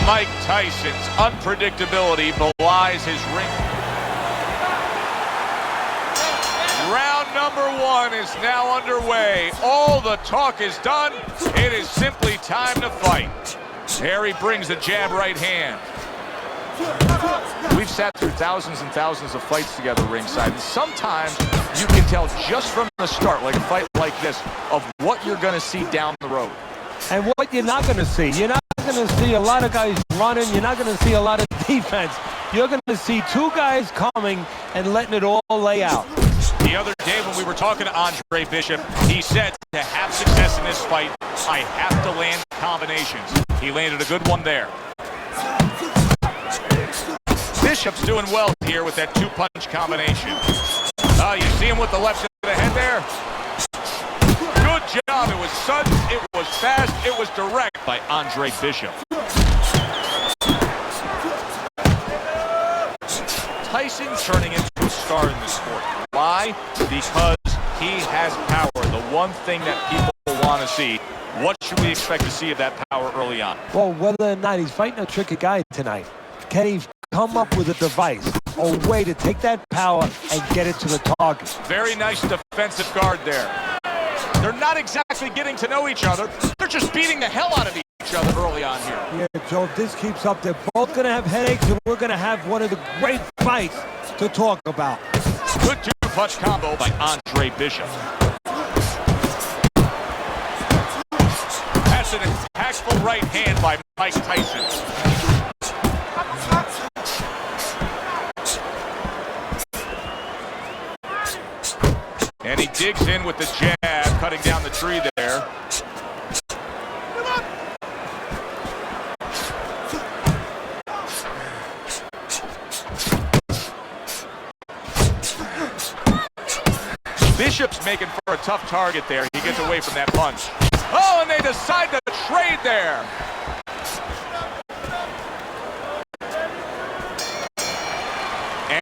Mike Tyson's unpredictability belies his ring. Round number one is now underway. All the talk is done. It is simply time to fight. Harry brings the jab right hand. We've sat through thousands and thousands of fights together ringside, and sometimes you can tell just from the start, like a fight like this, of what you're going to see down the road. And what you're not going to see. You're not going to see a lot of guys running. You're not going to see a lot of defense. You're going to see two guys coming and letting it all lay out. The other day when we were talking to Andre Bishop, he said to have success in this fight, I have to land combinations. He landed a good one there. Bishop's doing well here with that two-punch combination. You see him with the left to the head there? Good job. It was sudden, it was fast, it was direct by Andre Bishop. Tyson's turning into a star in the sport. Why? Because he has power, the one thing that people want to see. What should we expect to see of that power early on? Well, whether or not he's fighting a tricky guy tonight, can he come up with a device, a way to take that power and get it to the target? Very nice defensive guard there. They're not exactly getting to know each other. They're just beating the hell out of each other early on here. Yeah, Joe, if this keeps up, they're both going to have headaches, and we're going to have one of the great fights to talk about. Good two-punch combo by Andre Bishop. That's an impactful right hand by Mike Tyson. And he digs in with the jab, cutting down the tree there. Bishop's making for a tough target there. He gets away from that punch. Oh, and they decide to trade there.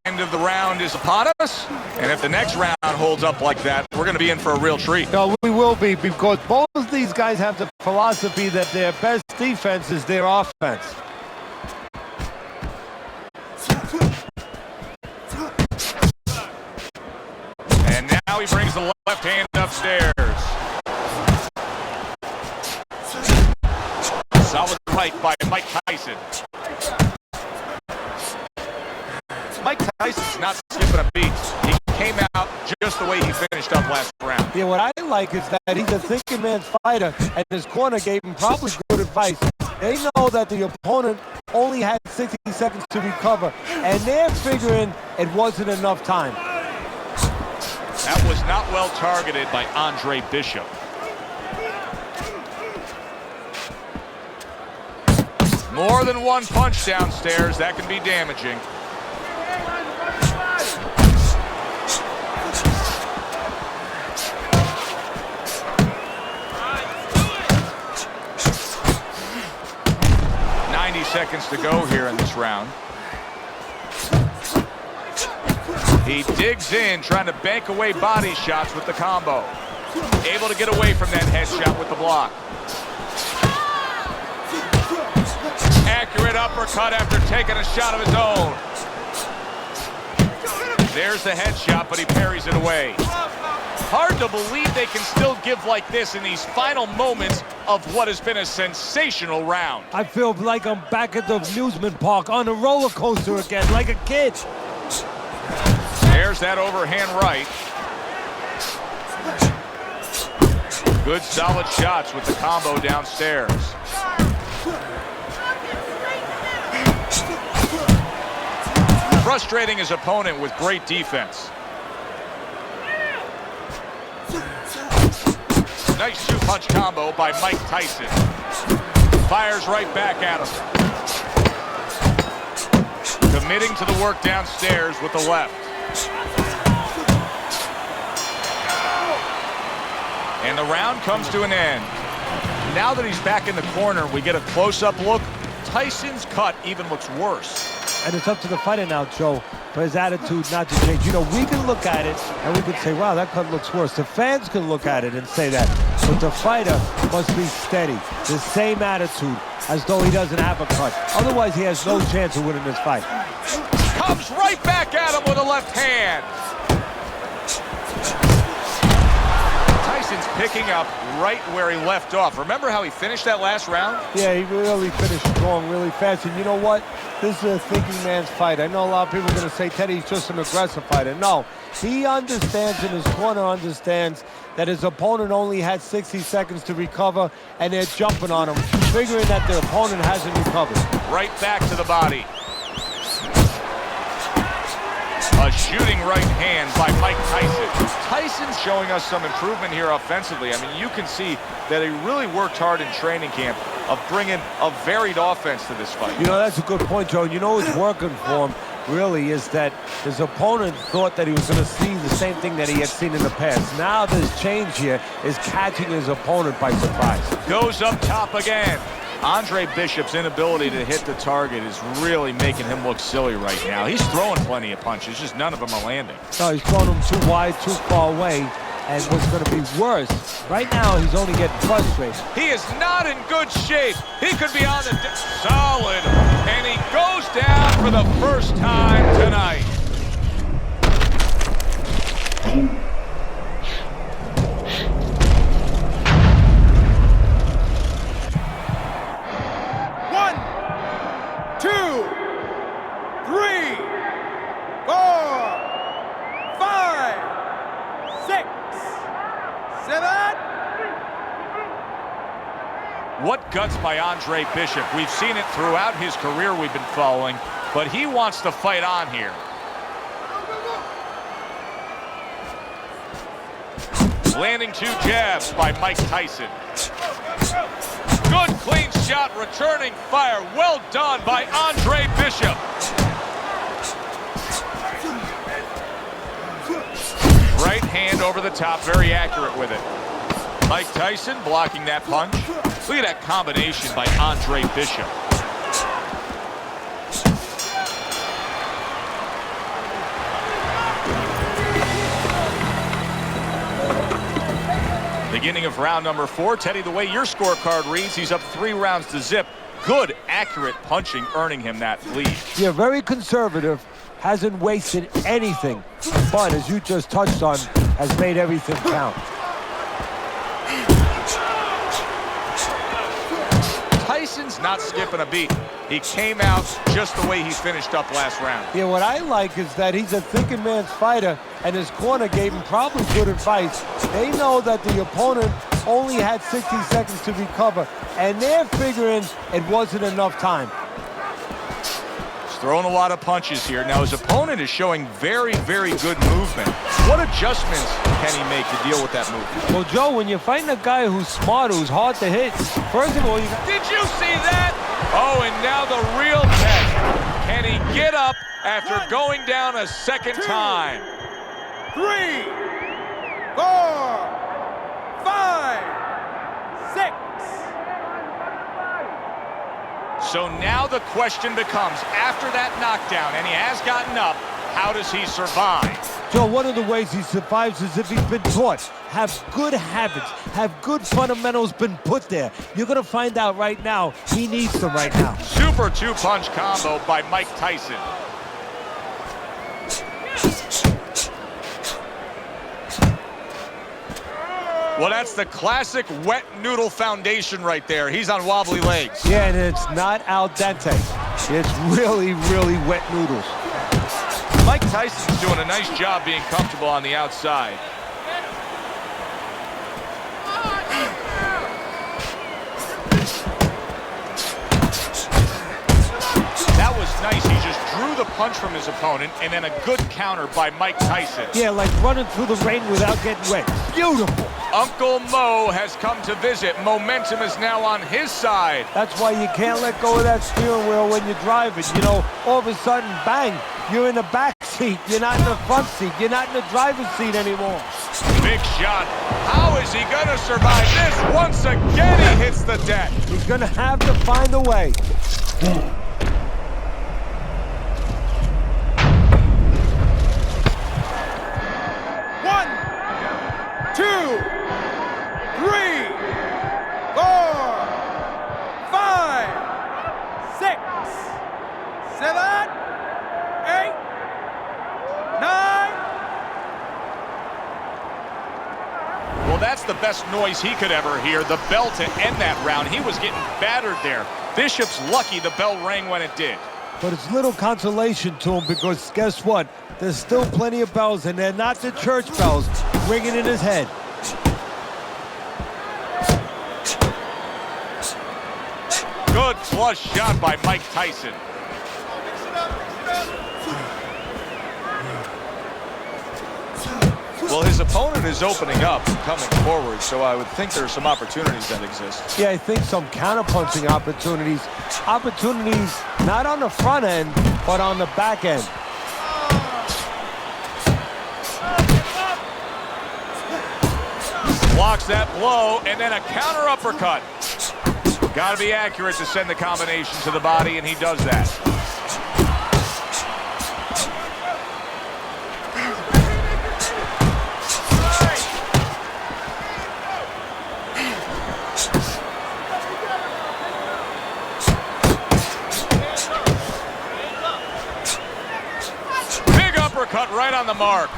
End of the round is upon us, and if the next round holds up like that, we're going to be in for a real treat. No, we will be, because both of these guys have the philosophy that their best defense is their offense. And now he brings the left hand upstairs. Solid right by Mike Tyson. Mike Tyson's not skipping a beat. He came out just the way he finished up last round. Yeah, what I like is that he's a thinking man's fighter, and his corner gave him probably good advice. They know that the opponent only had 60 seconds to recover, and they're figuring it wasn't enough time. That was not well targeted by Andre Bishop. More than one punch downstairs, that can be damaging. Seconds to go here in this round. He digs in, trying to bank away body shots with the combo. Able to get away from that headshot with the block. Accurate uppercut after taking a shot of his own. There's the headshot, but he parries it away. Hard to believe they can still give like this in these final moments of what has been a sensational round. I feel like I'm back at the amusement park on a roller coaster again, like a kid. There's that overhand right. Good solid shots with the combo downstairs. Frustrating his opponent with great defense. Nice two-punch combo by Mike Tyson. Fires right back at him. Committing to the work downstairs with the left. And the round comes to an end. Now that he's back in the corner, we get a close-up look. Tyson's cut even looks worse. And it's up to the fighter now, Joe, for his attitude not to change. You know, we can look at it and we can say, wow, that cut looks worse. The fans can look at it and say that. But the fighter must be steady. The same attitude, as though he doesn't have a cut. Otherwise, he has no chance of winning this fight. Comes right back at him with a left hand. Tyson's picking up right where he left off. Remember how he finished that last round? Yeah, he really finished strong, really fast. And you know what? This is a thinking man's fight. I know a lot of people are going to say Teddy's just an aggressive fighter. No, he understands, and his corner understands, that his opponent only had 60 seconds to recover, and they're jumping on him, figuring that their opponent hasn't recovered. Right back to the body. A shooting right hand by Mike Tyson. Tyson's showing us some improvement here offensively. I mean, you can see that he really worked hard in training camp of bringing a varied offense to this fight. You know, that's a good point, Joe. You know what's working for him, really, is that his opponent thought that he was going to see the same thing that he had seen in the past. Now this change here is catching his opponent by surprise. Goes up top again. Andre Bishop's inability to hit the target is really making him look silly right now. He's throwing plenty of punches, just none of them are landing. No, he's throwing them too wide, too far away. And what's going to be worse, right now he's only getting frustrated. He is not in good shape. He could be on the solid. And he goes down for the first time tonight. What guts by Andre Bishop. We've seen it throughout his career we've been following, but he wants to fight on here. Landing two jabs by Mike Tyson. Good clean shot, returning fire. Well done by Andre Bishop. Right hand over the top, very accurate with it. Mike Tyson blocking that punch. Look at that combination by Andre Bishop. Beginning of round number 4. Teddy, the way your scorecard reads, he's up 3 rounds to zip. Good, accurate punching, earning him that lead. Yeah, very conservative. Hasn't wasted anything. But, as you just touched on, has made everything count. Tyson's not skipping a beat. He came out just the way he finished up last round. Yeah, what I like is that he's a thinking man's fighter, and his corner gave him probably good advice. They know that the opponent only had 60 seconds to recover, and they're figuring it wasn't enough time. He's throwing a lot of punches here. Now, his opponent is showing very, very good movement. What adjustments can he make to deal with that movement? Well, Joe, when you're fighting a guy who's smart, who's hard to hit, first of all, you got... Did you see that? Oh, and now the real test. Can he get up after going down a second time? 3, 4, 5, 6. So now the question becomes, after that knockdown, and he has gotten up, how does he survive? Joe, one of the ways he survives is if he's been taught. Have good habits, have good fundamentals been put there. You're going to find out right now he needs them right now. Super two-punch combo by Mike Tyson. Well, that's the classic wet noodle foundation right there. He's on wobbly legs. Yeah, and it's not al dente. It's really, really wet noodles. Mike Tyson's doing a nice job being comfortable on the outside. That was nice. He just drew the punch from his opponent, and then a good counter by Mike Tyson. Yeah, like running through the rain without getting wet. Beautiful. Uncle Mo has come to visit. Momentum is now on his side. That's why you can't let go of that steering wheel when you're driving. You know, all of a sudden, bang, you're in the back seat. You're not in the front seat. You're not in the driver's seat anymore. Big shot. How is he going to survive this? Once again, he hits the deck. He's going to have to find a way. 1, 2, 3, 7, 8, 9. Well, that's the best noise he could ever hear, the bell to end that round. He was getting battered there. Bishop's lucky the bell rang when it did. But it's little consolation to him because guess what? There's still plenty of bells, and they're not the church bells ringing in his head. Good flush shot by Mike Tyson. Well, his opponent is opening up and coming forward, so I would think there are some opportunities that exist. Yeah, I think some counterpunching opportunities. Opportunities not on the front end, but on the back end. Blocks that blow, and then a counter uppercut. Got to be accurate to send the combination to the body, and he does that. Uppercut right on the mark.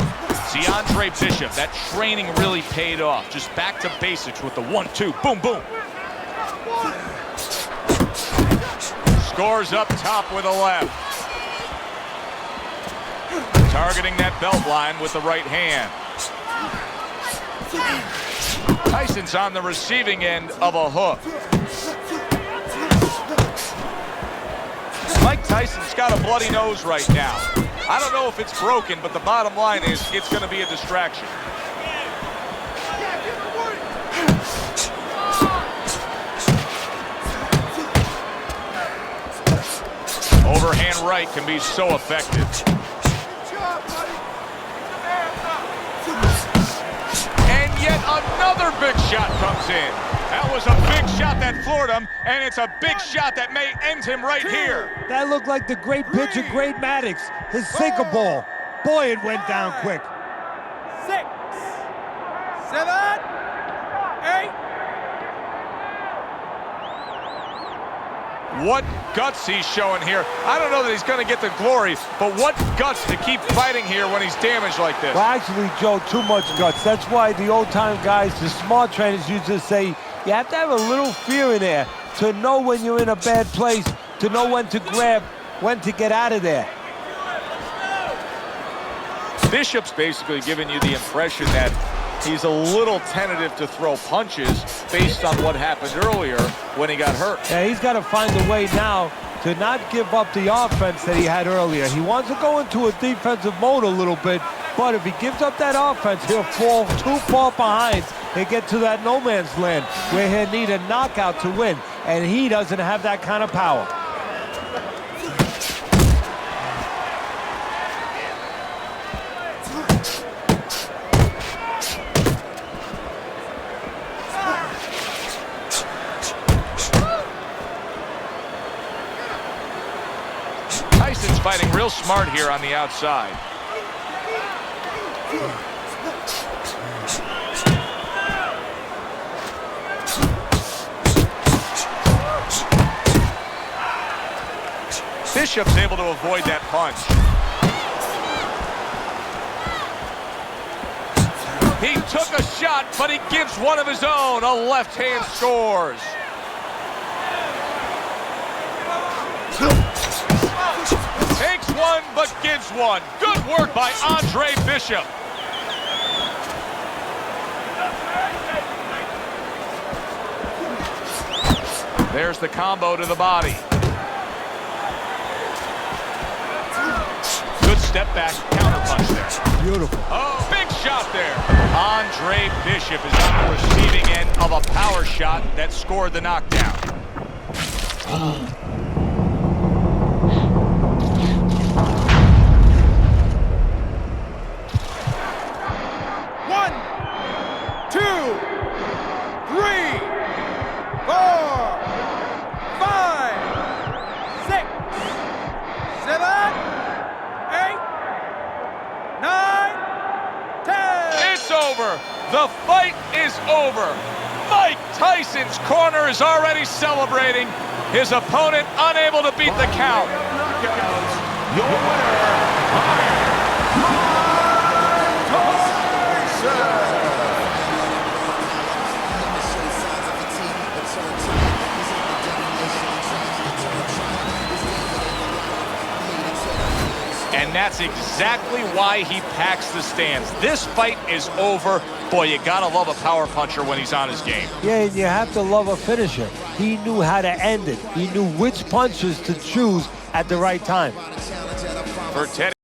See, Andre Bishop, that training really paid off. Just back to basics with the 1-2. Boom, boom. Scores up top with a left. Targeting that belt line with the right hand. Tyson's on the receiving end of a hook. Mike Tyson's got a bloody nose right now. I don't know if it's broken, but the bottom line is it's going to be a distraction. Overhand right can be so effective. And yet another big shot comes in. That was a big shot that floored him, and it's a big shot that may end him right here. That looked like the great pitch of Great Maddox, his sinker ball. Boy, it went down quick. 6, 7, 8. What guts he's showing here. I don't know that he's going to get the glory, but what guts to keep fighting here when he's damaged like this. Well, actually, Joe, too much guts. That's why the old-time guys, the smart trainers used to say, you have to have a little fear in there to know when you're in a bad place, to know when to grab, when to get out of there. Bishop's basically giving you the impression that he's a little tentative to throw punches based on what happened earlier when he got hurt. Yeah, he's got to find a way now to not give up the offense that he had earlier. He wants to go into a defensive mode a little bit, but if he gives up that offense, he'll fall too far behind and get to that no man's land where he'll need a knockout to win, and he doesn't have that kind of power. Tyson's fighting real smart here on the outside. Bishop's able to avoid that punch. He took a shot, but he gives one of his own. A left hand scores. Takes one, but gives one. Good work by Andre Bishop. There's the combo to the body. Good step back counter punch there. Beautiful. Oh, big shot there. Andre Bishop is on the receiving end of a power shot that scored the knockdown. 1, 2, 3, 4, 5, 6, 7, 8, 9, 10. It's over. The fight is over. Mike Tyson's corner is already celebrating. His opponent unable to beat the count. knockouts, your winner, And that's exactly why he packs the stands. This fight is over. Boy, you gotta love a power puncher when he's on his game. Yeah, and you have to love a finisher. He knew how to end it. He knew which punches to choose at the right time. For Teddy.